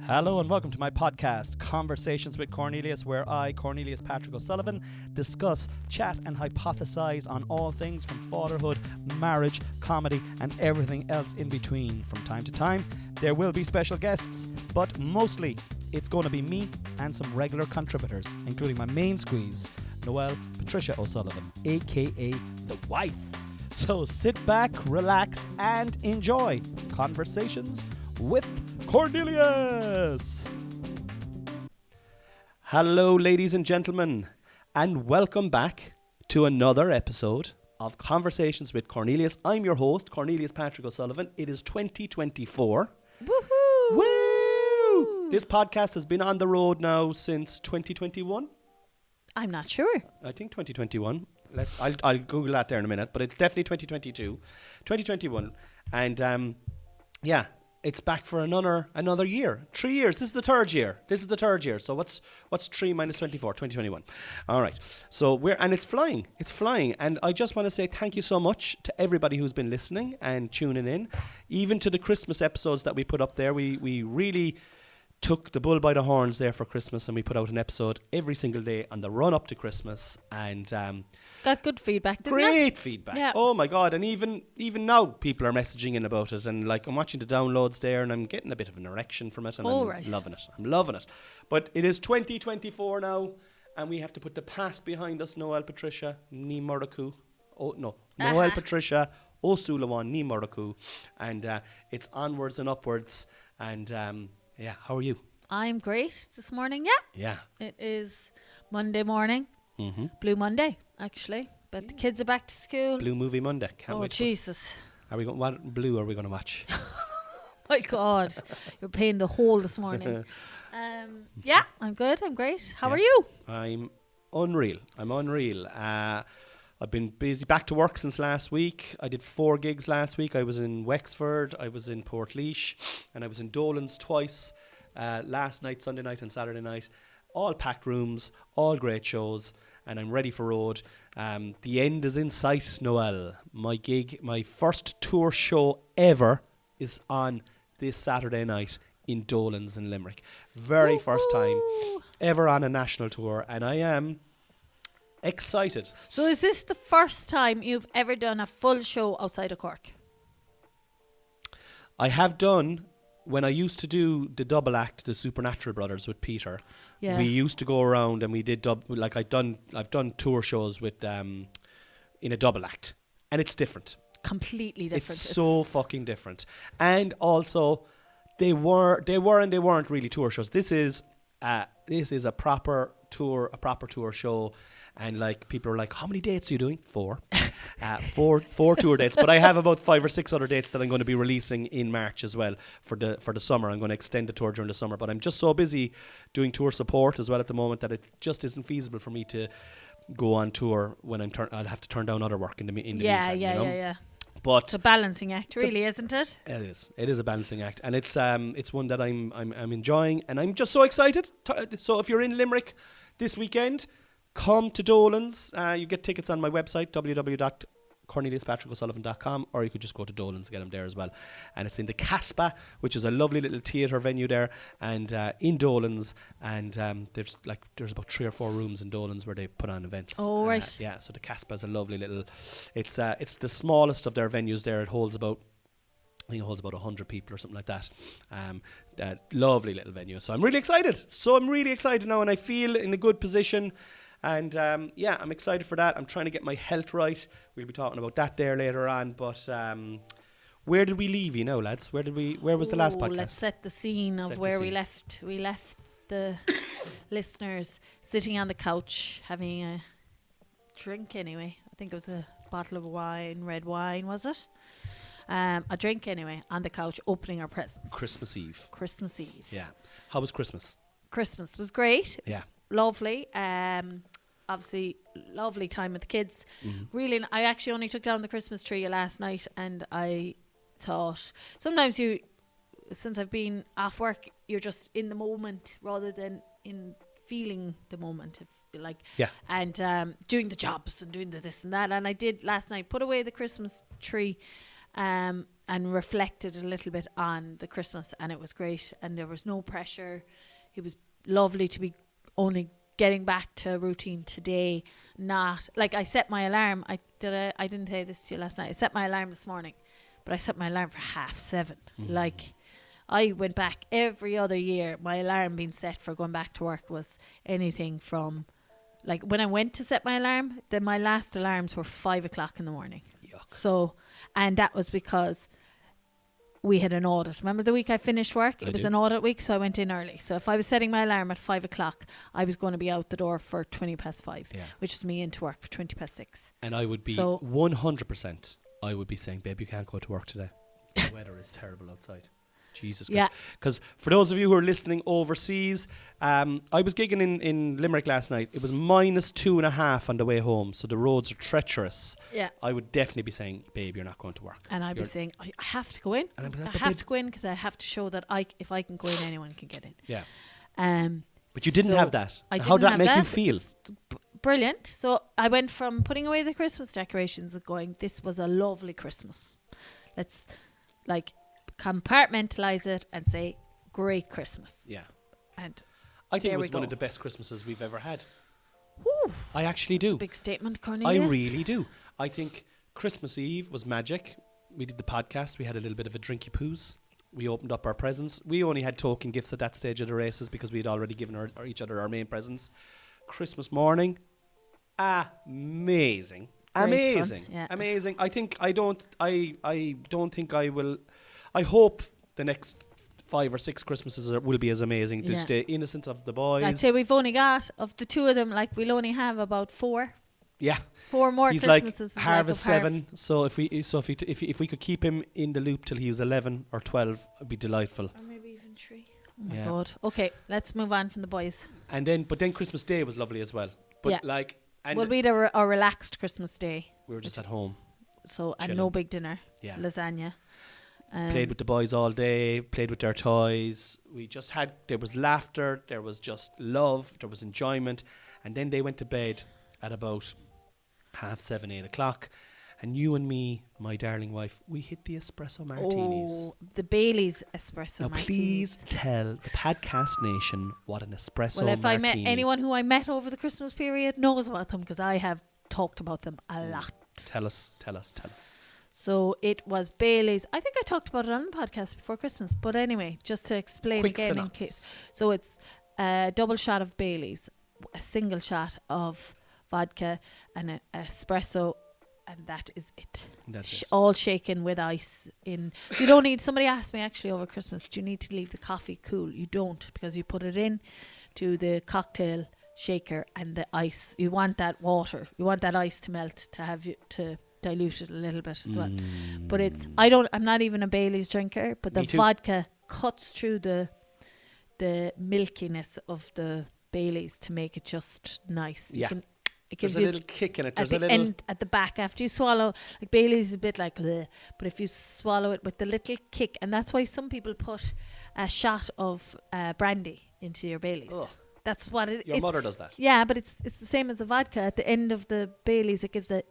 Hello and welcome to my podcast, Conversations with Cornelius, where I, Cornelius Patrick O'Sullivan, discuss, chat and hypothesize on all things from fatherhood, marriage, comedy and everything else in between. From time to time, there will be special guests, but mostly it's going to be me and some regular contributors, including my main squeeze, Noelle Patricia O'Sullivan, aka the wife. So sit back, relax and enjoy Conversations with Cornelius. Hello, ladies and gentlemen, and welcome back to another episode of Conversations with Cornelius. I'm your host, Cornelius Patrick O'Sullivan. It is 2024. Woohoo! Woo! This podcast has been on the road now since 2021. I'm not sure. I think 2021. I'll Google that there in a minute, but it's definitely 2022, 2021, and yeah. It's back for another year. 3 years. This is the third year. So what's 3 minus 24? 2021. All right. So it's flying. It's flying. And I just want to say thank you so much to everybody who's been listening and tuning in. Even to the Christmas episodes that we put up there. We really took the bull by the horns there for Christmas, and we put out an episode every single day on the run up to Christmas, and got good feedback, didn't great feedback. Yeah. Oh my god. And even now people are messaging in about it, and like I'm watching the downloads there and I'm getting a bit of an erection from it, and I'm loving it. But it is 2024 now, and we have to put the past behind us. Noelle Patricia Ní Muraku. Noelle Patricia O'Sullivan Ní Muraku, and it's onwards and upwards. And yeah, how are you? I'm great this morning, Yeah. It is Monday morning. Mm-hmm. Blue Monday, actually. But the kids are back to school. Blue Movie Monday. Can't wait. Oh, Jesus. What blue are we going to watch? My God. You're paying the hole this morning. Yeah, I'm good. I'm great. How are you? I'm unreal. I've been busy, back to work since last week. I did 4 gigs last week. I was in Wexford, I was in Portlaoise, and I was in Dolan's twice, last night, Sunday night and Saturday night. All packed rooms, all great shows, and I'm ready for road. The end is in sight, Noelle. My first tour show ever is on this Saturday night in Dolan's in Limerick. Very Woo-hoo! First time ever on a national tour, and I am excited. So is this the first time you've ever done a full show outside of Cork? I have done, when I used to do the double act, the Supernatural Brothers with Peter. Yeah. We used to go around and we did I've done tour shows with in a double act, and it's different. Completely different. It's so fucking different. And also they weren't really tour shows. This is a proper tour show. And like people are like, how many dates are you doing? 4. Four tour dates. But I have about 5 or 6 other dates that I'm going to be releasing in March as well for the summer. I'm going to extend the tour during the summer. But I'm just so busy doing tour support as well at the moment that it just isn't feasible for me to go on tour when I'll have to turn down other work in the meantime. Yeah. But it's a balancing act, really, isn't it? It is. It is a balancing act, and it's one that I'm enjoying, and I'm just so excited. So if you're in Limerick this weekend, come to Dolan's. You get tickets on my website, www.corneliuspatrickosullivan.com, or you could just go to Dolan's and get them there as well. And it's in the Casbah, which is a lovely little theatre venue there, and in Dolan's. And there's about 3 or 4 rooms in Dolan's where they put on events. Oh, right. Yeah, so the Casbah is a lovely little. It's the smallest of their venues there. It holds about 100 people or something like that. Lovely little venue. So I'm really excited now, and I feel in a good position. And yeah, I'm excited for that. I'm trying to get my health right. We'll be talking about that there later on. But where did we leave you now, lads? Where was the last podcast? Let's set the scene of where we left. We left the listeners sitting on the couch having a drink anyway. I think it was a bottle of wine, red wine, was it? A drink anyway, on the couch, opening our presents. Christmas Eve. Yeah. How was Christmas? Christmas was great. Yeah. Lovely. Obviously, lovely time with the kids. Mm-hmm. Really, I actually only took down the Christmas tree last night, and I thought sometimes since I've been off work, you're just in the moment rather than in feeling the moment. And doing the jobs and doing the this and that. And I did last night, put away the Christmas tree. And and reflected a little bit on the Christmas, and it was great, and there was no pressure. It was lovely to be only getting back to a routine today. Not like I set my alarm. I didn't say this to you last night. I set my alarm this morning, but I set my alarm for 7:30. Like, I went back every other year. My alarm being set for going back to work was anything from, like, when I went to set my alarm, then my last alarms were 5:00 in the morning. Yuck. So, and that was because we had an audit. Remember the week I finished work? It was an audit week, so I went in early. So if I was setting my alarm at 5:00, I was going to be out the door for 5:20, which was me into work for 6:20. And I would be 100%. I would be saying, babe, you can't go to work today. The weather is terrible outside. Jesus. Yeah. Because for those of you who are listening overseas, I was gigging in Limerick last night. It was -2.5 on the way home, so the roads are treacherous. Yeah. I would definitely be saying, babe, you're not going to work. And I'd be saying, I have to go in. I have to go in because I have to show that if I can go in, anyone can get in. Yeah. But you didn't have that. How did that make you feel? Brilliant. So I went from putting away the Christmas decorations and going, this was a lovely Christmas. Let's, like, compartmentalize it and say, great Christmas. Yeah. And I think it was one of the best Christmases we've ever had. Woo. I actually do. That's a big statement, Cornelius. I really do. I think Christmas Eve was magic. We did the podcast. We had a little bit of a drinky poos. We opened up our presents. We only had token gifts at that stage of the races because we had already given each other our main presents. Christmas morning, amazing. Amazing. Yeah. Amazing. I don't think I will. I hope the next 5 or 6 Christmases will be as amazing to stay innocent of the boys. I'd say we've only got, of the two of them, like, we'll only have about 4. Yeah. 4 more He's Christmases. Like harvest 7. So if we could keep him in the loop till he was 11 or 12, it'd be delightful. Or maybe even 3. Oh my God. Okay, let's move on from the boys. And then Christmas Day was lovely as well. But we had a relaxed Christmas Day. We were just at home. So, and no big dinner. Yeah. Lasagna. Played with the boys all day, played with their toys. There was laughter, there was just love, there was enjoyment. And then they went to bed at about 7:30, 8 o'clock. And you and me, my darling wife, we hit the espresso martinis. Oh, the Bailey's espresso martinis. Please tell the podcast nation what an espresso martini. Well, if I met anyone who I met over the Christmas period knows about them, because I have talked about them a lot. Tell us. So it was Bailey's. I think I talked about it on the podcast before Christmas. But anyway, just to explain Quick again synopsis. in case. So it's a double shot of Bailey's, a single shot of vodka, and an espresso, and that is it. That's it. All shaken with ice in. You don't need, somebody asked me actually over Christmas, do you need to leave the coffee cool? You don't, because you put it in to the cocktail shaker and the ice. You want that water. You want that ice to melt to dilute it a little bit as well. But I'm not even a Bailey's drinker, but the vodka cuts through the milkiness of the Bailey's to make it just nice. Yeah. It gives There's a little kick in it. There's a little end at the back after you swallow. Like, Bailey's is a bit like bleh, but if you swallow it with the little kick, and that's why some people put a shot of brandy into your Bailey's. Ugh. That's what it. Your mother does that. Yeah, but it's the same as the vodka. At the end of the Bailey's, it gives that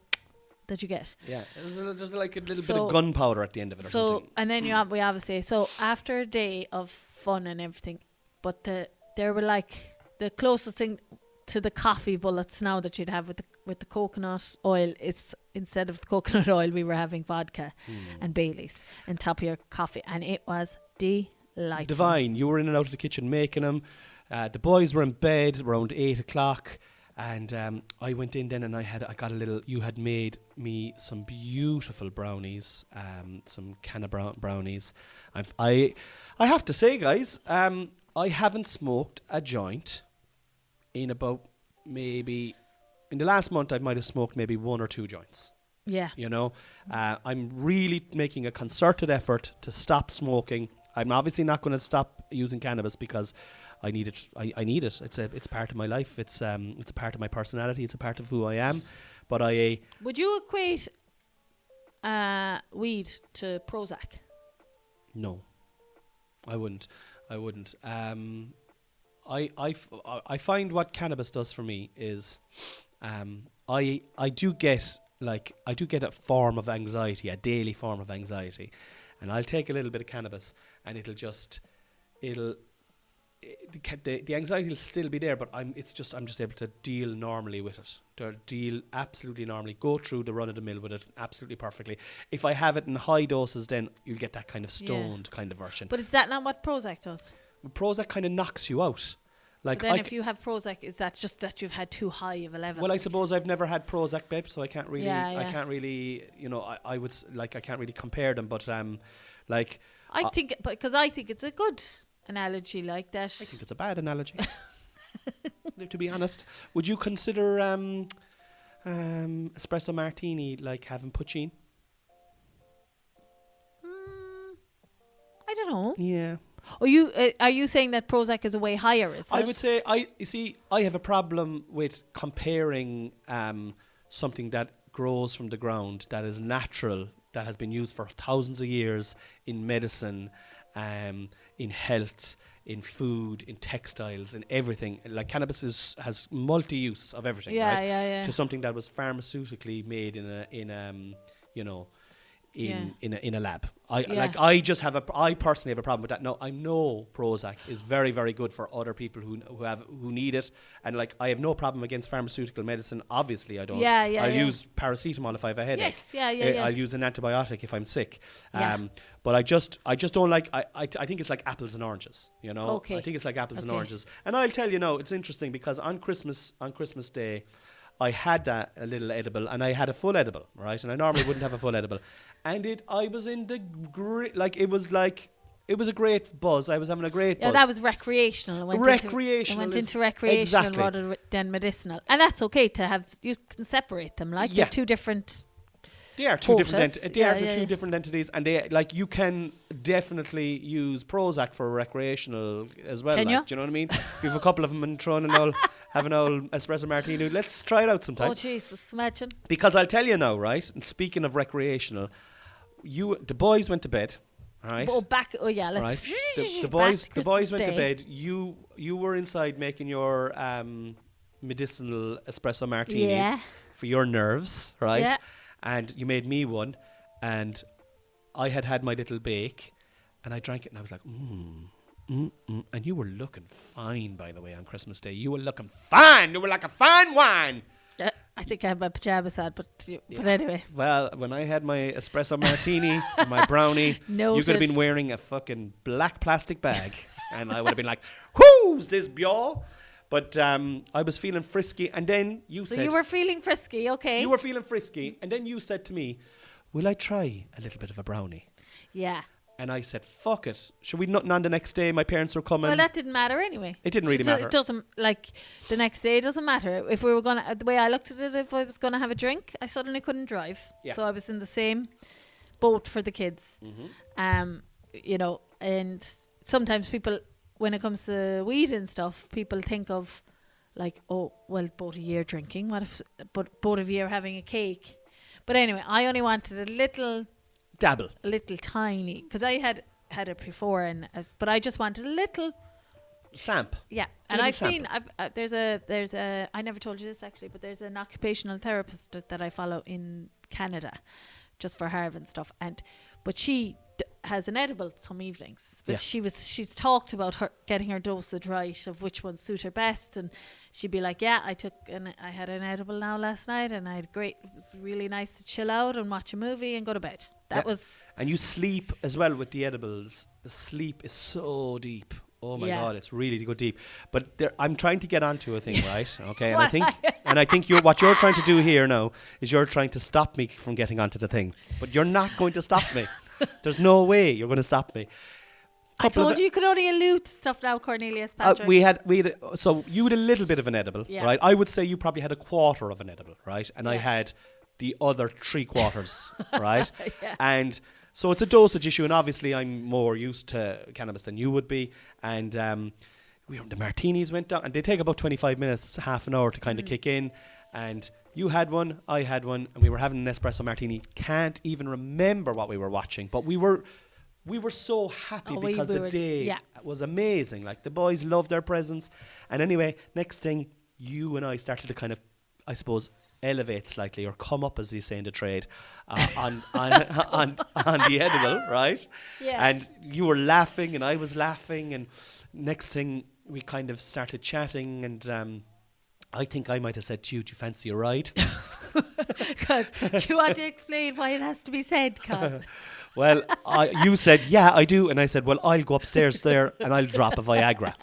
you get. Yeah, there's like a little bit of gunpowder at the end of it or something. And then we obviously, so after a day of fun and everything, but there were like the closest thing to the coffee bullets now that you'd have with the coconut oil. It's instead of the coconut oil, we were having vodka and Bailey's on top of your coffee, and it was delightful. Divine. You were in and out of the kitchen making them. The boys were in bed around 8 o'clock. And I went in then, and I got a little. You had made me some beautiful brownies, some canna brownies. I have to say, guys, I haven't smoked a joint in about maybe in the last month. I might have smoked maybe 1 or 2 joints. Yeah, you know, I'm really making a concerted effort to stop smoking. I'm obviously not going to stop using cannabis because I need it. I need it. It's part of my life. It's a part of my personality. It's a part of who I am. But would you equate weed to Prozac? No, I wouldn't. I find what cannabis does for me is I do get a form of anxiety, a daily form of anxiety. and I'll take a little bit of cannabis, and the anxiety will still be there, but I'm just able to deal normally with it. To deal absolutely normally, go through the run of the mill with it absolutely perfectly. If I have it in high doses, then you'll get that kind of stoned kind of version. But is that not what Prozac does? Prozac kind of knocks you out. Like, but then if you have Prozac, is that just that you've had too high of a level? Well, I suppose I've never had Prozac, babe, so I can't really, Yeah. I can't really, I would like, I can't really compare them, but like, I think it's a good analogy like that. I think it's a bad analogy. To be honest, would you consider espresso martini like having poutine? I don't know. Yeah. Are you saying that Prozac is a way higher? Is I it? would say I have a problem with comparing something that grows from the ground, that is natural, that has been used for thousands of years in medicine, in health, in food, in textiles, in everything. Like cannabis has multi-use of everything, right? Yeah. To something that was pharmaceutically made in a lab. I personally have a problem with that. No, I know Prozac is very, very good for other people who need it, and like I have no problem against pharmaceutical medicine. Obviously, I don't. I'll use paracetamol if I have a headache. Yes, I'll use an antibiotic if I'm sick. Yeah. But I just don't like. I think it's like apples and oranges. You know. Okay. I think it's like apples and oranges. And I'll tell you, it's interesting because on Christmas Day, I had a little edible, and I had a full edible, right? And I normally wouldn't have a full edible, and I was in the it was a great buzz. I was having a great buzz. Yeah, that was recreational. It went into recreational rather than medicinal, and that's okay to have. You can separate them, like they're two different. They are two different. Two different entities, and they you can definitely use Prozac for recreational as well. Can you? Do you know what I mean? If you have a couple of them and throwing an old, have an old espresso martini, let's try it out sometime. Oh Jesus, imagine! Because I'll tell you now, right? And speaking of recreational, the boys went to bed, right? Let's. Right. The boys went to bed. You were inside making your medicinal espresso martinis for your nerves, right? Yeah. And you made me one, and I had my little bake, and I drank it, and I was like, And you were looking fine, by the way, on Christmas Day. You were looking fine. You were like a fine wine. I think I had my pajamas on, but anyway. Well, when I had my espresso martini and my brownie, you could have been wearing a fucking black plastic bag, and I would have been like, "Who's this bjo?" But I was feeling frisky, and then you said... So you were feeling frisky, okay. You were feeling frisky, and then you said to me, will I try a little bit of a brownie? Yeah. And I said, fuck it. Should we not on the next day? My parents were coming. Well, that didn't matter anyway. It didn't really matter. It doesn't, the next day, it doesn't matter. If we were going to... The way I looked at it, if I was going to have a drink, I suddenly couldn't drive. Yeah. So I was in the same boat for the kids. Mm-hmm. And sometimes people... When it comes to weed and stuff, people think of like, oh, well, both of you are drinking. What if both of you are having a cake? But anyway, I only wanted a little... Dabble. A little tiny. Because I had it before, but I just wanted a little... Samp. Yeah. And I've seen... there's a... I never told you this, actually, but there's an occupational therapist that I follow in Canada, just for Harvard and stuff. But she... has an edible some evenings, but she's talked about her getting her dosage right of which ones suit her best, and she'd be like, I had an edible now last night, and it was really nice to chill out and watch a movie and go to bed. And you sleep as well with the edibles. The sleep is so deep. Oh my God, it's really go deep. But I'm trying to get onto a thing, right? Okay, and I think what you're trying to do here now is you're trying to stop me from getting onto the thing, but you're not going to stop me. There's no way you're going to stop me. I told you could only allude to stuff now, Cornelius, Patrick. So you had a little bit of an edible, right? I would say you probably had a quarter of an edible, right? And I had the other 3/4, right? And so it's a dosage issue, and obviously I'm more used to cannabis than you would be. And the martinis went down, and they take about 25 minutes, half an hour to kind of kick in. And you had one, I had one, and we were having an espresso martini. Can't even remember what we were watching, but we were so happy because the day was amazing. Like, the boys loved their presents. And anyway, next thing, you and I started to kind of, I suppose, elevate slightly, or come up, as they say in the trade, on the edible, right? Yeah. And you were laughing, and I was laughing, and next thing we kind of started chatting, and I think I might have said to you, "Do you fancy a ride?" Because do you want to explain why it has to be said, Con? Well, you said, "Yeah, I do," and I said, "Well, I'll go upstairs there and I'll drop a Viagra.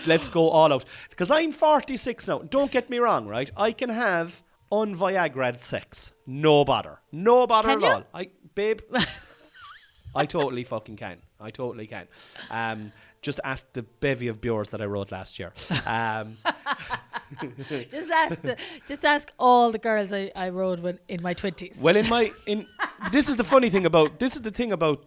Let's go all out." Because I'm 46 now. Don't get me wrong, right? I can have un-Viagra'd sex, no bother Can at you? all. Babe, I totally fucking can. I totally can. Just ask the bevy of bures that I wrote last year. Just ask all the girls I rode when in my 20s. Well, this is the funny thing about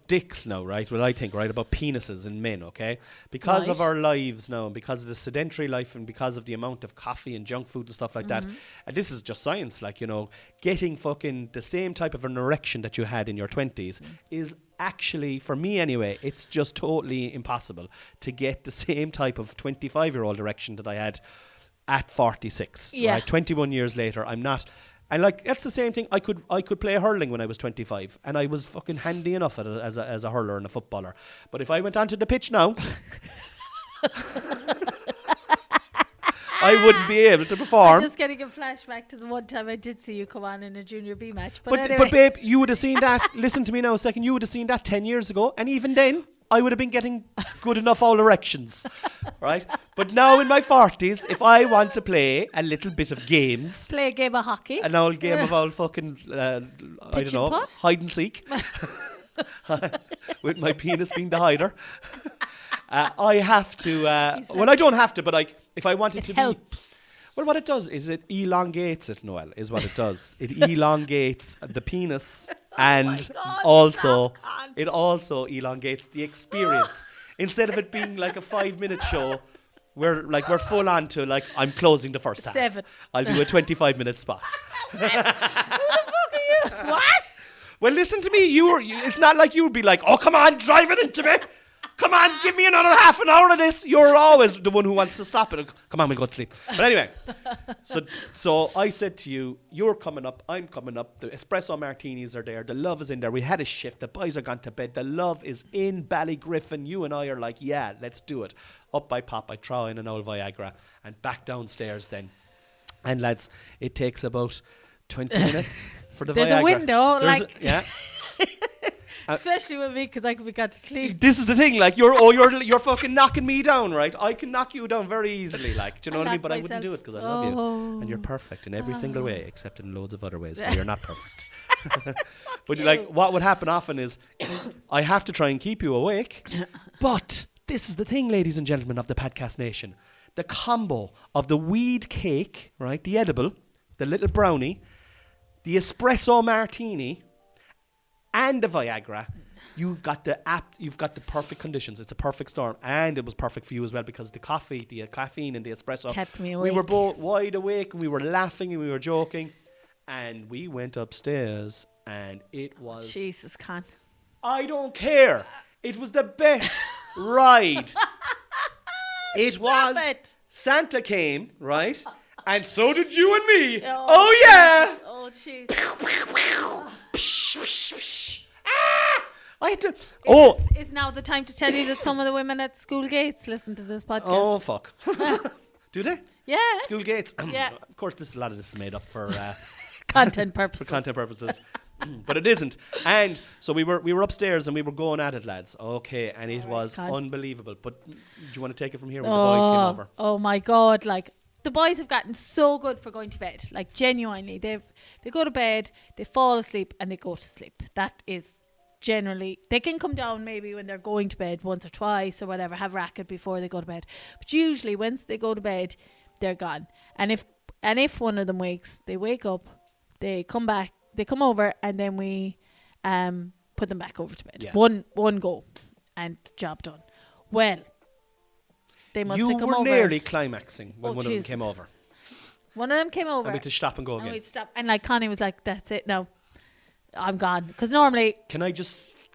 dicks now, right? Well, I think, right, about penises in men, okay? Because of our lives now, and because of the sedentary life, and because of the amount of coffee and junk food and stuff like that, and this is just science, like, you know, getting fucking the same type of an erection that you had in your 20s is actually, for me anyway, it's just totally impossible to get the same type of 25-year-old erection that I had at 46. Yeah. Right? 21 years later, I'm not. And like, that's the same thing. I could play hurling when I was 25, and I was fucking handy enough at it as a hurler and a footballer. But if I went onto the pitch now, I wouldn't be able to perform. I'm just getting a flashback to the one time I did see you come on in a junior B match. But But anyway. babe, you would have seen that. Listen to me now a second. You would have seen that 10 years ago, and even then, I would have been getting good enough all erections, right? But now in my 40s, if I want to play a little bit of games, Play a game of hockey. an old game of all fucking, I Pitch don't know, and putt? hide and seek, with my penis being the hider. I have to. Well, I don't have to, but like, if I wanted to helps. well, what it does is it elongates it, Noel, is what it does. It elongates the penis, and God, also stop, Con. it also elongates the experience. Instead of it being like a 5-minute show, we're full on to, like, I'm closing the first half. 7. I'll do a 25-minute spot. Who the fuck are you? What? Well, listen to me. It's not like you would be like, "Oh, come on, drive it into me. Come on, give me another half an hour of this." You're always the one who wants to stop it. Come on, we'll go to sleep. But anyway, so I said to you, you're coming up, I'm coming up. The espresso martinis are there. The love is in there. We had a shift. The boys are gone to bed. The love is in Ballygriffin. You and I are like, yeah, let's do it. Up I pop. I throw in an old Viagra and back downstairs then. And lads, it takes about 20 minutes for the There's Viagra. a window, Yeah. Especially with me, because we got to sleep. This is the thing, like, you're fucking knocking me down, right? I can knock you down very easily, like, do you know what I mean? knock But I wouldn't do it because I love you, and you're perfect in every single way, except in loads of other ways where you're not perfect. But like, what would happen often is, I have to try and keep you awake. But this is the thing, ladies and gentlemen of the Padcast Nation, the combo of the weed cake, right, the edible, the little brownie, the espresso martini, and the Viagra, you've got the perfect conditions. It's a perfect storm, and it was perfect for you as well because the coffee, the caffeine, and the espresso Kept me We were awake. both wide awake, and we were laughing, and we were joking, and we went upstairs, and it was. Jesus, Con. I don't care. It was the best ride. It was. it. Santa came, right, and so did you and me. Oh, Oh yeah. Oh, jeez. I had to. Oh. Is now the time to tell you that some of the women at school gates listen to this podcast? Oh fuck. Do they? Yeah. School gates. Yeah. Of course, a lot of this is made up for Content purposes. content purposes, but it isn't. And so we were upstairs and we were going at it, lads. Okay, and it was Con. unbelievable. But do you want to take it from here when the boys came over? Oh my God! Like, the boys have gotten so good for going to bed. Like, genuinely, they go to bed, they fall asleep, and they go to sleep. That is generally, they can come down maybe when they're going to bed once or twice or whatever, have racket before they go to bed. But usually, once they go to bed, they're gone. And if one of them wakes, they wake up, they come back, they come over, and then we put them back over to bed. Yeah. One go, and job done. Well, they must You have come were over. nearly climaxing when Oh, one of them Jesus. came over. One of them came over. And we had to stop and go and again. we'd stop. And like, Connie was like, "That's it now, I'm gone." Because normally, Can I just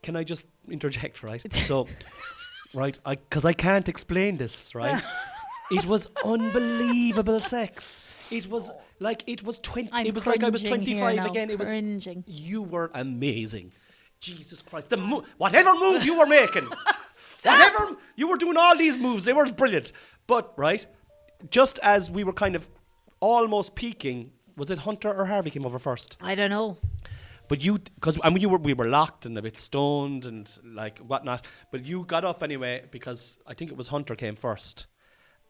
interject, right? So, right, because I can't explain this, right? It was unbelievable sex. It was like it was 20. I'm it was like I was cringing 25 here now, again. It was. cringing. You were amazing. Jesus Christ! Whatever move you were making, whatever you were doing, all these moves, they were brilliant. But right, just as we were kind of almost peaking, was it Hunter or Harvey came over first? I don't know. But we were locked and a bit stoned and like whatnot. But you got up anyway because I think it was Hunter came first,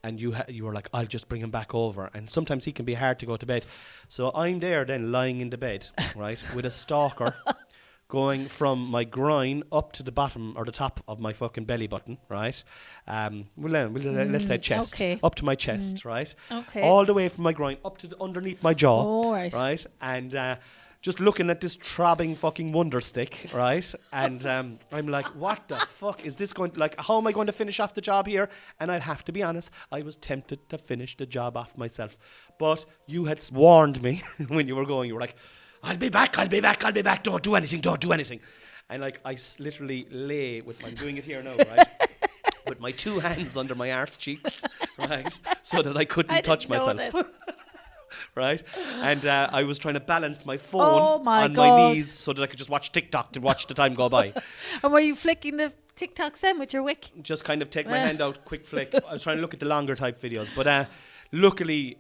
and you were like, I'll just bring him back over. And sometimes he can be hard to go to bed, so I'm there then lying in the bed, right, with a stalker going from my groin up to the bottom or the top of my fucking belly button, right? Let's say chest, okay. up to my chest, right? Okay. All the way from my groin up to underneath my jaw, Oh, right. And just looking at this throbbing fucking wonder stick, right? And I'm like, what the fuck is this going? Like, how am I going to finish off the job here? And I'll have to be honest, I was tempted to finish the job off myself, but you had warned me when you were going. You were like, I'll be back. Don't do anything. And like, I literally lay with I'm doing it here now, right? With my two hands under my arse cheeks, right? So that I couldn't touch myself. Right? And I was trying to balance my phone on my knees so that I could just watch TikTok to watch the time go by. And were you flicking the TikToks then with your wick? Just kind of take my hand out, quick flick. I was trying to look at the longer type videos. But luckily,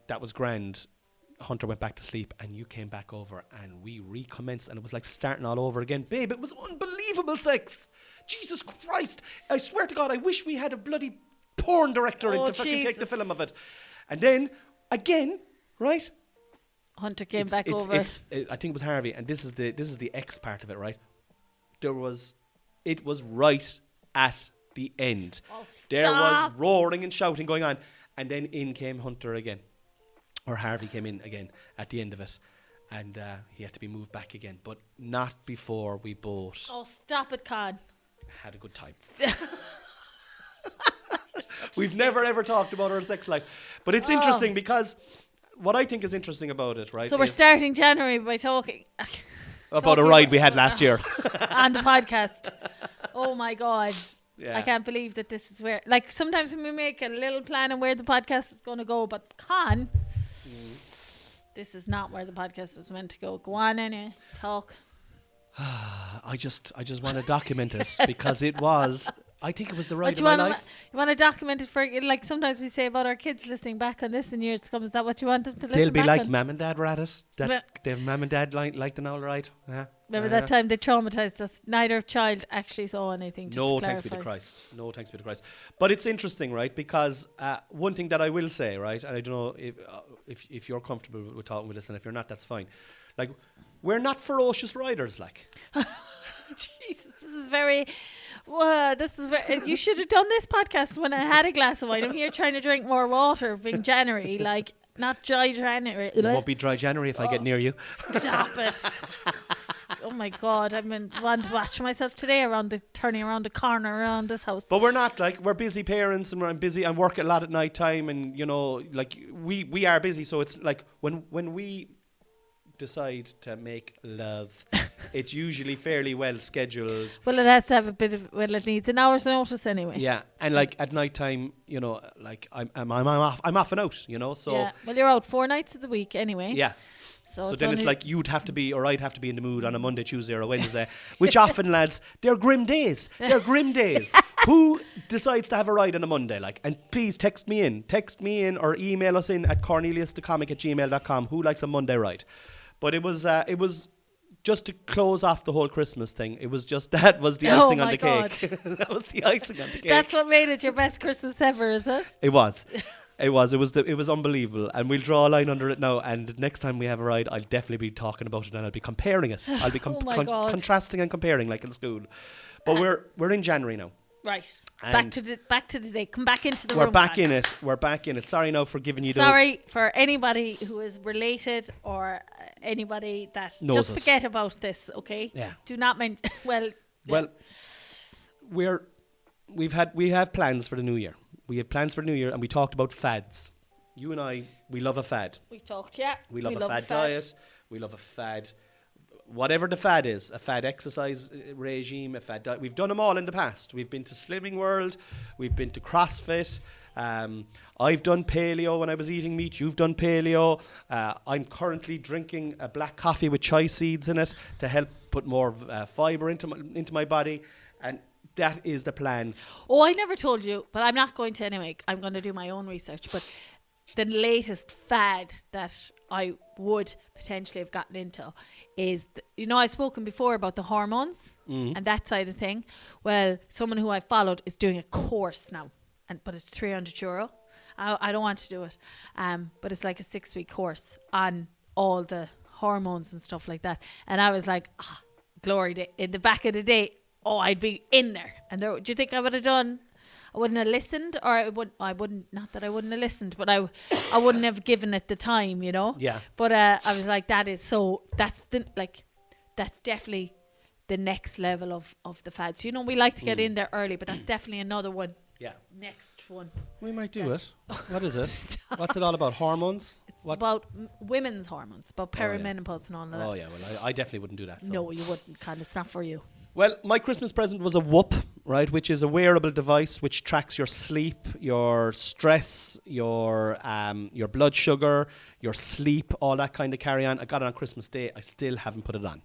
that was grand. Hunter went back to sleep and you came back over and we recommenced and it was like starting all over again. Babe, it was unbelievable sex. Jesus Christ. I swear to God, I wish we had a bloody porn director in to fucking take the film of it. And then, again, right? Hunter came back over. I think it was Harvey, and this is the X part of it, right? It was right at the end. Oh, there was roaring and shouting going on, and then in came Hunter again. Or Harvey came in again at the end of it, and he had to be moved back again, but not before we both stop it, Con. had a good time. We've never ever talked about our sex life, but it's interesting because what I think is interesting about it, right? So we're starting January by talking about a ride we had last year on the podcast. Oh my God. Yeah. I can't believe that this is where, like, sometimes when we make a little plan on where the podcast is going to go, but this is not where the podcast is meant to go. Go on, anyway. Talk. I just want to document it because it was. I think it was the ride of my life. You want to document it for, like, sometimes we say about our kids listening back on this in years to come. Is that what you want them to listen They'll be back like, on? Mum and Dad were at it. Their mum and Dad liked an all right. Remember that time they traumatized us? Neither child actually saw anything. Just No, to thanks be to clarify. Christ. No, thanks be to Christ. But it's interesting, right? Because one thing that I will say, right, and I don't know if you're comfortable with talking with us, and if you're not, that's fine. Like, we're not ferocious riders, like. Jesus, this is very. You should have done this podcast when I had a glass of wine. I'm here trying to drink more water. Being January, like not dry January. It won't be dry January if I get near you. Stop it! Oh my God, I've been wanting to watch myself today turning around the corner around this house. But we're not, like, we're busy parents and we're busy and work a lot at night time, and you know, like we are busy. So it's like when we decide to make love, it's usually fairly well scheduled. Well, it has to have it needs an hour's notice anyway. Yeah, and like at night time, you know, like I'm off and out, you know. So yeah, well, you're out 4 nights of the week anyway. Yeah. So then it's like you'd have to be, or I'd have to be in the mood on a Monday, Tuesday, or a Wednesday, which often, lads, they're grim days. They're grim days. Who decides to have a ride on a Monday? Like, and please text me in, or email us in at corneliusthecomic@gmail.com. Who likes a Monday ride? But it was just to close off the whole Christmas thing. It was just that was the icing on the cake. That was the icing on the cake. That's what made it your best Christmas ever, is it? It was. It was unbelievable, and we'll draw a line under it now. And next time we have a ride, I'll definitely be talking about it, and I'll be comparing it. I'll be contrasting and comparing, like in school. But we're in January now. Right. And Back to the day. Come back into the room. We're back in it. We're back in it. Sorry now for giving you Sorry for anybody who is related or anybody that knows just us. forget about this, okay? Yeah. Do not mention. Well, we have plans for the new year. We have plans for the new year, and we talked about fads. You and I, we love a fad. we talked, yeah. We love a fad diet. We love a fad whatever the fad is, a fad exercise regime, a fad diet. We've done them all in the past. We've been to Slimming World, we've been to CrossFit. I've done paleo when I was eating meat. You've done paleo. I'm currently drinking a black coffee with chia seeds in it to help put more fibre into my body. And that is the plan. Oh, I never told you, but I'm not going to anyway. I'm going to do my own research. But the latest fad that I would potentially have gotten into is, I've spoken before about the hormones and that side of thing. Well, someone who I followed is doing a course now, but it's €300. I don't want to do it, but it's like a 6-week course on all the hormones and stuff like that. And I was like, glory, in the back of the day, I'd be in there. And do you think I would have done? I wouldn't have listened, or I wouldn't. Not that I wouldn't have listened, but I wouldn't have given it the time, Yeah. But I was like, that's definitely the next level of the fads. We like to get in there early, but that's definitely another one. Yeah. Next one. We might do it. What is it? What's it all about? Hormones? It's about women's hormones, about perimenopause and all of that. Oh, yeah. Well, I definitely wouldn't do that. So. No, you wouldn't. It's not for you. Well, my Christmas present was a Whoop, right, which is a wearable device which tracks your sleep, your stress, your blood sugar, your sleep, all that kind of carry on. I got it on Christmas Day. I still haven't put it on.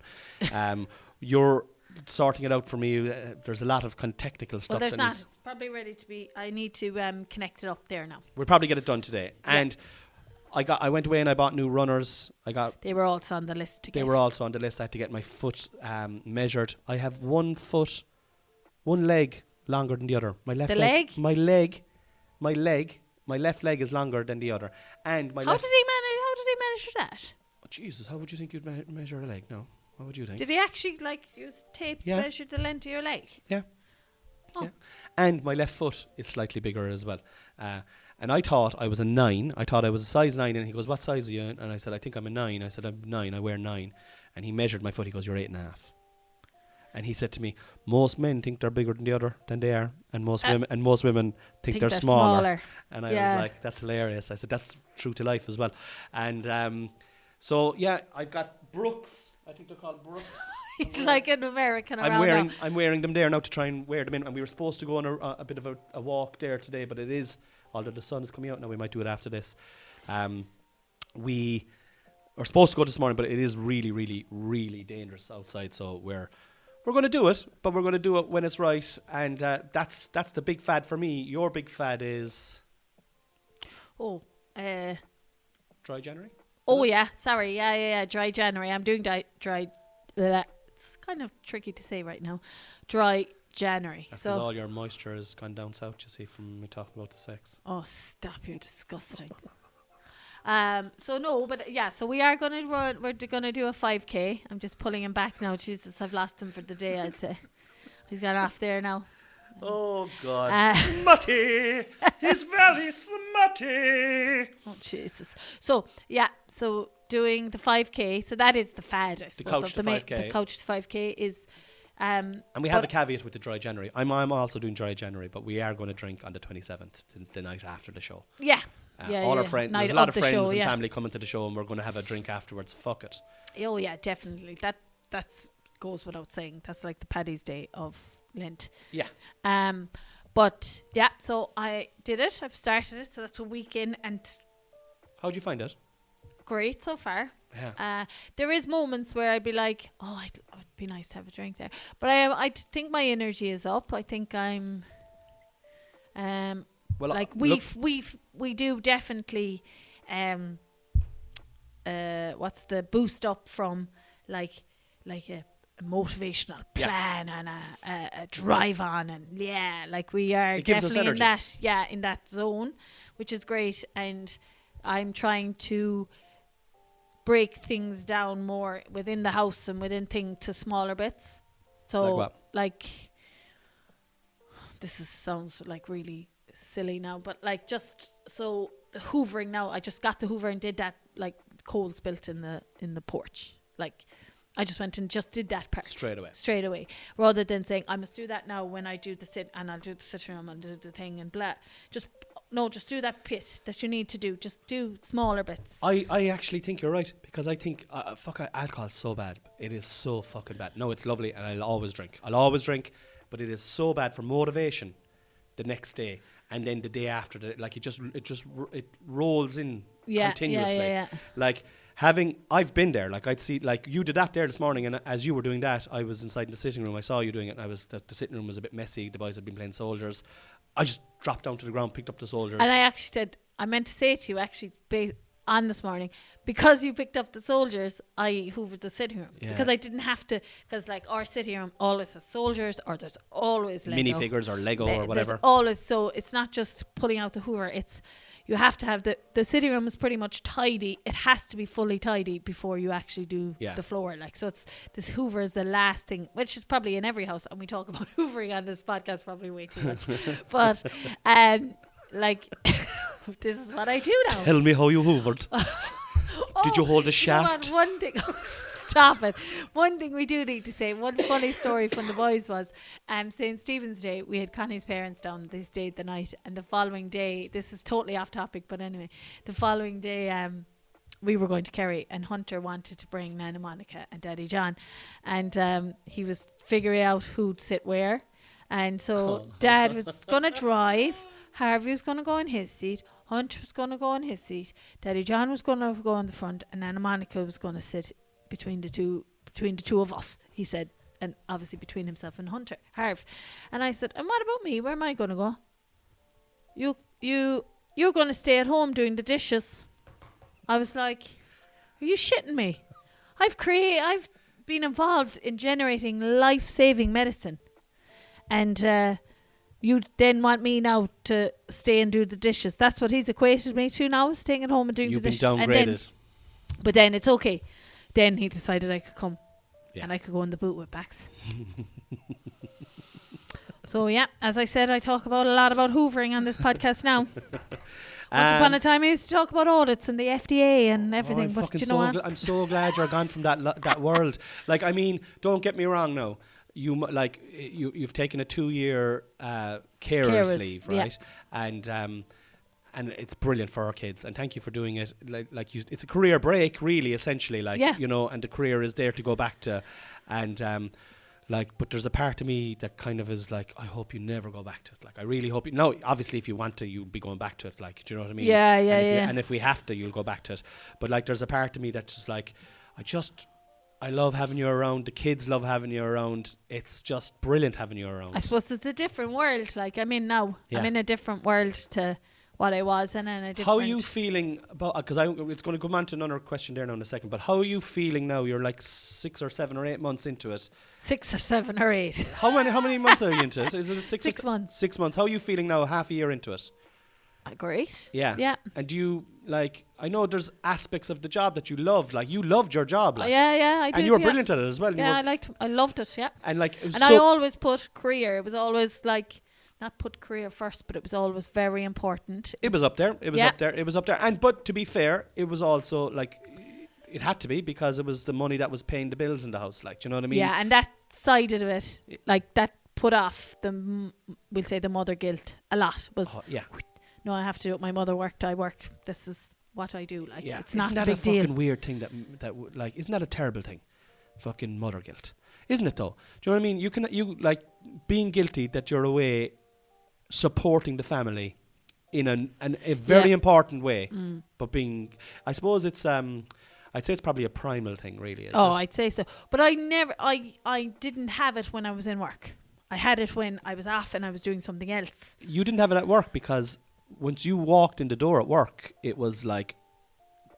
You're sorting it out for me. There's a lot of technical stuff. Well, there's not. It's probably ready to be. I need to connect it up there now. We'll probably get it done today. Yeah. And I went away and I bought new runners. They were also on the list to get. They were also on the list. I had to get my foot measured. I have one leg longer than the other. My left leg. My left leg is longer than the other. And my How did he measure that? Oh, Jesus, how would you think you'd measure a leg? No. What would you think? Did he actually use tape to measure the length of your leg? Yeah. Oh. Yeah. And my left foot is slightly bigger as well. And I thought I was a 9. I thought I was a size 9. And he goes, what size are you? And I said, I think I'm a 9. I said, I'm 9. I wear 9. And he measured my foot. He goes, you're 8.5. And he said to me, most men think they're bigger than they are. And most women think they're smaller. And I was like, that's hilarious. I said, that's true to life as well. And so, yeah, I've got Brooks. I think they're called Brooks. He's like an American around now. I'm wearing them there now to try and wear them in. And we were supposed to go on a bit of a walk there today, but it is, although the sun is coming out now, we might do it after this. We are supposed to go this morning, but it is really, really, really dangerous outside. So we're going to do it, but we're going to do it when it's right. And that's the big fad for me. Your big fad is dry January. Oh yeah, sorry, yeah. Dry January. I'm doing dry. It's kind of tricky to say right now. Dry January. That's because all your moisture has gone down south. You see from me talking about the sex. Oh, stop! You're disgusting. So no, but yeah. So we are gonna run. We're gonna do a 5K. I'm just pulling him back now. Jesus, I've lost him for the day. I'd say he's gone off there now. Oh God, smutty! He's very smutty. Oh Jesus! So yeah, so doing the 5K. So that is the fad, I suppose. The 5K. The couch to 5K is. And we have a caveat with the dry January. I'm also doing dry January, but we are going to drink on the 27th, the night after the show. Yeah. All our friends, there's a lot of friends and family coming to the show, and we're going to have a drink afterwards. Fuck it. Oh yeah, definitely. That's goes without saying. That's like the Paddy's Day of Lent. Yeah. But yeah, so I did it. I've started it. So that's a week in, and how'd you find it? Great so far. Yeah. There is moments where I'd be like, it'd be nice to have a drink there. But I think my energy is up. I think I'm. We do definitely. What's the boost up from like a motivational plan and a drive on, and we are definitely in that zone, which is great. And I'm trying to break things down more within the house and within things to smaller bits. So sounds like really silly now, but like just so the hoovering now, I just got the hoover and did that, like coal spilt in the porch. Like I just went and just did that part straight away, rather than saying I must do that now when I do the sit, and I'll do the sitting room and do the thing and blah. Just no, just do that bit that you need to do. Just do smaller bits. I actually think you're right, because I think alcohol's so bad. It is so fucking bad. No, it's lovely, and I'll always drink, but it is so bad for motivation the next day, and then the day after. Like it rolls in continuously. Yeah. Like I've been there. Like I'd see, like you did that there this morning, and as you were doing that, I was inside in the sitting room. I saw you doing it, and the sitting room was a bit messy. The boys had been playing soldiers. I just dropped down to the ground, picked up the soldiers. And I actually said, I meant to say to you actually on this morning, because you picked up the soldiers, I hoovered the sitting room. Yeah. Because I didn't have to, because like our sitting room always has soldiers, or there's always Lego. Minifigures or Lego or whatever. There's always, so it's not just pulling out the hoover, you have to have the sitting room is pretty much tidy. It has to be fully tidy before you actually do the floor. Like, so it's, this hoover is the last thing, which is probably in every house, and we talk about hoovering on this podcast probably way too much. But like this is what I do now. Tell me how you hoovered. Did you hold a shaft? You know what, one thing, stop it. One thing we do need to say, one funny story from the boys was, St. Stephen's Day, we had Connie's parents down. They stayed the night, and the following day, this is totally off topic, but anyway, the following day, we were going to Kerry, and Hunter wanted to bring Nana Monica and Daddy John, and he was figuring out who'd sit where, and so Dad was going to drive, Harvey was going to go in his seat, Hunter was going to go in his seat, Daddy John was going to go in the front, and Nana Monica was going to sit between the two of us, he said, and obviously between himself and Harv. And I said, and what about me? Where am I going to go? You're going to stay at home doing the dishes. I was like, are you shitting me? I've been involved in generating life-saving medicine, and you then want me now to stay and do the dishes. That's what he's equated me to now, staying at home and doing the dishes. You've been downgraded. But then it's okay. Then he decided I could come and I could go in the boot with backs. So yeah, as I said, I talk about a lot about hoovering on this podcast now. Once upon a time, I used to talk about audits and the FDA and everything. But you know what? I'm so glad you're gone from that world. Like, I mean, don't get me wrong now. You've taken a 2-year carers leave, right? Yeah. And it's brilliant for our kids, and thank you for doing it. It's a career break, really, essentially. You know, and the career is there to go back to, and but there's a part of me that kind of is like, I hope you never go back to it. Like, I really hope you. No, obviously, if you want to, you'll be going back to it. Like, do you know what I mean? Yeah. And if we have to, you'll go back to it. But like, there's a part of me that's just like, I love having you around. The kids love having you around. It's just brilliant having you around. I suppose it's a different world. Like, I'm in now. Yeah. I'm in a different world to what I was in a different... How are you feeling about... Because it's going to come on to another question there now in a second, but how are you feeling now? You're like 6 or 7 or 8 months into it. 6 or 7 or 8. How many months are you into it? Is it 6 months. 6 months. How are you feeling now, half a year into it? Great. Yeah. And do you, like... I know there's aspects of the job that you loved. Like, you loved your job. Like. Yeah, I did. And you were brilliant at it as well. Yeah, I loved it, yeah. And like... I always put career. It was always like... Not put career first, but it was always very important. It was up there. It was up there. And but to be fair, it was also like, it had to be, because it was the money that was paying the bills in the house. Like, do you know what I mean? Yeah, and that side of it, like that put off we'll say the mother guilt a lot. Was no, I have to do it. My mother worked. I work. This is what I do. Like, it's not a big deal. Isn't that a fucking weird thing that like, isn't that a terrible thing? Fucking mother guilt, isn't it though? Do you know what I mean? You like being guilty that you're away supporting the family in a very important way, but being, I suppose it's I'd say it's probably a primal thing, really. I'd say so. But I didn't have it when I was in work. I had it when I was off and I was doing something else. You didn't have it at work, because once you walked in the door at work, it was like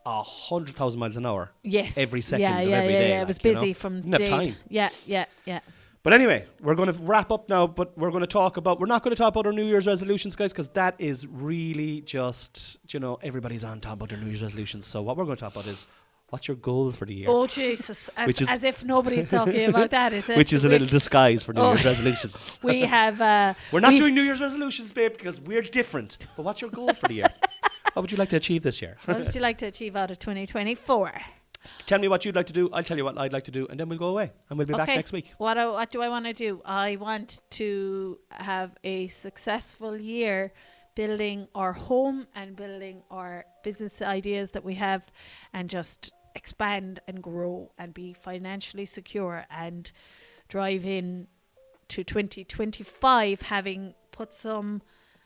100,000 miles an hour. Yes. Every second of every day. Yeah, it was busy from day. Didn't have time. Yeah. But anyway, we're going to wrap up now, but we're not going to talk about our New Year's resolutions, guys, because that is really just, everybody's on talking about their New Year's resolutions. So what we're going to talk about is, what's your goal for the year? Oh, Jesus. As if nobody's talking about that, is it? Which is a little disguise for New Year's resolutions. We have... we're not doing New Year's resolutions, babe, because we're different. But what's your goal for the year? What would you like to achieve this year? What would you like to achieve out of 2024? Tell me what you'd like to do. I'll tell you what I'd like to do, and then we'll go away, and we'll be back next week. What do I want to do? I want to have a successful year building our home and building our business ideas that we have, and just expand and grow and be financially secure and drive in to 2025 having put some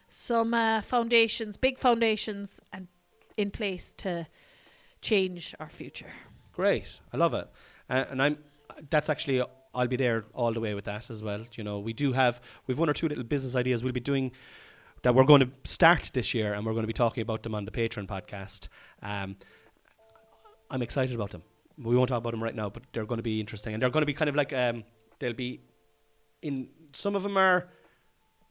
foundations, big foundations, and in place to change our future. Great, I love it, and that's actually I'll be there all the way with that as well. You know, we've one or two little business ideas we'll be doing that we're going to start this year, and we're going to be talking about them on the Patreon podcast. I'm excited about them. We won't talk about them right now, but they're going to be interesting, and they're going to be kind of like they'll be in. Some of them are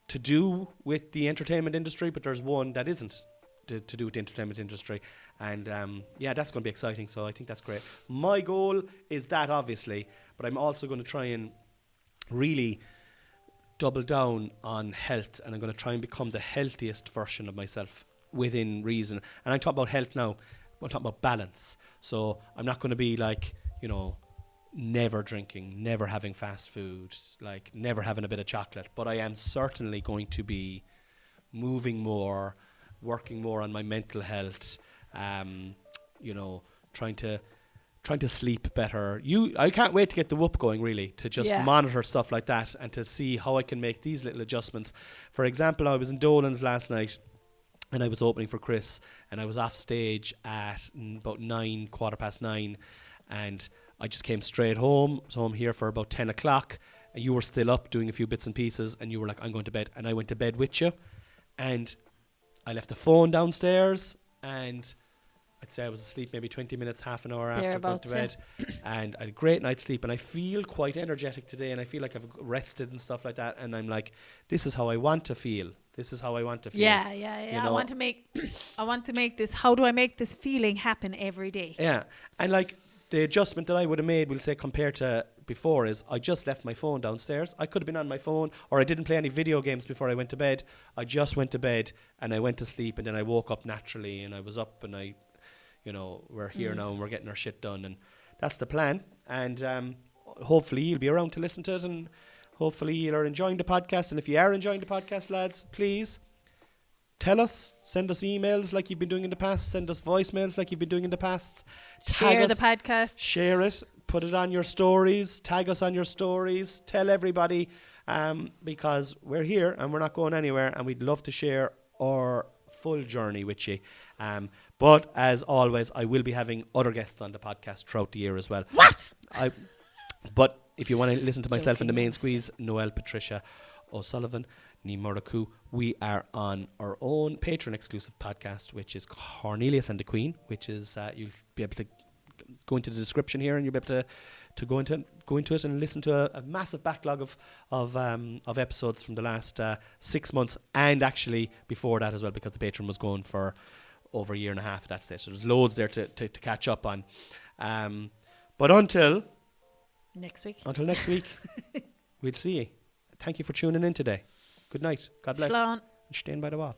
to do with the entertainment industry, but there's one that isn't to do with the entertainment industry, and that's going to be exciting. So I think that's great. My goal is that, obviously, but I'm also going to try and really double down on health, and I'm going to try and become the healthiest version of myself within reason. And I'm talking about health now, I'm talking about balance. So I'm not going to be like, you know, never drinking, never having fast food, like never having a bit of chocolate, but I am certainly going to be moving more, working more on my mental health, you know, trying to sleep better. I can't wait to get the whoop going, really, to just monitor stuff like that and to see how I can make these little adjustments. For example, I was in Dolan's last night and I was opening for Chris, and I was off stage at about 9:15, and I just came straight home. So I'm here for about 10 o'clock, and you were still up doing a few bits and pieces, and you were like, I'm going to bed, and I went to bed with you, and I left the phone downstairs, and I'd say I was asleep maybe 20 minutes, half an hour after going to bed. And I had a great night's sleep, and I feel quite energetic today, and I feel like I've rested and stuff like that. And I'm like, this is how I want to feel. This is how I want to feel. Yeah. You know? I want to make this, how do I make this feeling happen every day? Yeah. And like the adjustment that I would have made, we'll say, compared to before, is I just left my phone downstairs. I could have been on my phone, or I didn't play any video games before I went to bed. I just went to bed and I went to sleep, and then I woke up naturally, and I was up, and you know, we're here now and we're getting our shit done, and that's the plan. And hopefully you'll be around to listen to it, and hopefully you're enjoying the podcast. And if you are enjoying the podcast, lads, please tell us, send us emails like you've been doing in the past, send us voicemails like you've been doing in the past, share the podcast, share it, put it on your stories, tag us on your stories, tell everybody, because we're here and we're not going anywhere, and we'd love to share our full journey with you. But as always, I will be having other guests on the podcast throughout the year as well. What? But if you want to listen to myself in the main squeeze, Noel, Patricia O'Sullivan, Ní Murdaku, we are on our own Patreon exclusive podcast, which is Cornelius and the Queen, which is you'll be able to go into the description here, and you'll be able to go into it and listen to a massive backlog of episodes from the last 6 months, and actually before that as well, because the Patreon was going for over a year and a half at that stage. So there's loads there to catch up on. But until next week, we'll see you. Thank you for tuning in today. Good night. God bless. Shlán. And Shtay by the wall.